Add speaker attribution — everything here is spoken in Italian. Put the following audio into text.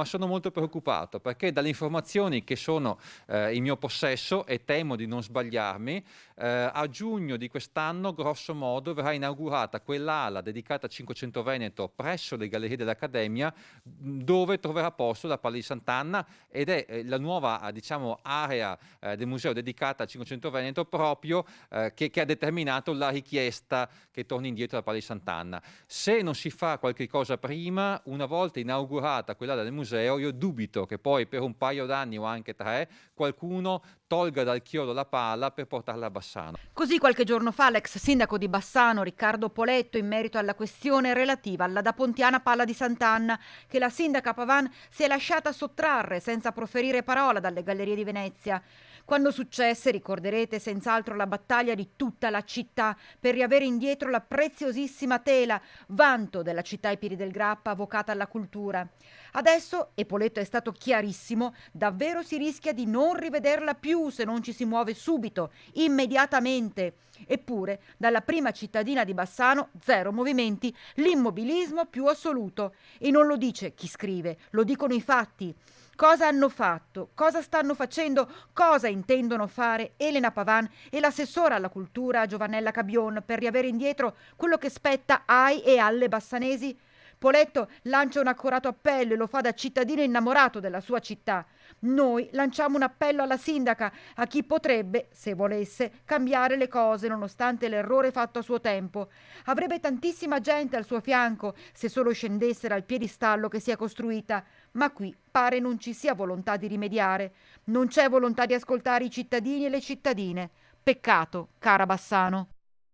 Speaker 1: Ma sono molto preoccupato perché dalle informazioni che sono in mio possesso, e temo di non sbagliarmi, a giugno di quest'anno, grosso modo, verrà inaugurata quell'ala dedicata a Cinquecento Veneto presso le gallerie dell'Accademia, dove troverà posto la Palla di Sant'Anna, ed è la nuova, diciamo, area del museo dedicata a Cinquecento Veneto, proprio che ha determinato la richiesta che torni indietro la Palla di Sant'Anna. Se non si fa qualche cosa prima, una volta inaugurata quell'area del museo, io dubito che poi per un paio d'anni o anche 3 qualcuno tolga dal chiodo la pala per portarla a Bassano.
Speaker 2: Così qualche giorno fa l'ex sindaco di Bassano, Riccardo Poletto, in merito alla questione relativa alla da Pontiana Palla di Sant'Anna, che la sindaca Pavan si è lasciata sottrarre senza proferire parola dalle gallerie di Venezia. Quando successe, ricorderete senz'altro la battaglia di tutta la città per riavere indietro la preziosissima tela, vanto della città ai piedi del Grappa, avvocata alla cultura. Adesso, e Poletto è stato chiarissimo, davvero si rischia di non rivederla più se non ci si muove subito, immediatamente. Eppure, dalla prima cittadina di Bassano, zero movimenti, l'immobilismo più assoluto. E non lo dice chi scrive, lo dicono i fatti. Cosa hanno fatto? Cosa stanno facendo? Cosa intendono fare Elena Pavan e l'assessora alla cultura Giovannella Cabion per riavere indietro quello che spetta ai e alle bassanesi? Poletto lancia un accorato appello e lo fa da cittadino innamorato della sua città. Noi lanciamo un appello alla sindaca, a chi potrebbe, se volesse, cambiare le cose nonostante l'errore fatto a suo tempo. Avrebbe tantissima gente al suo fianco se solo scendesse dal piedistallo che si è costruita, ma qui pare non ci sia volontà di rimediare. Non c'è volontà di ascoltare i cittadini e le cittadine. Peccato, cara Bassano.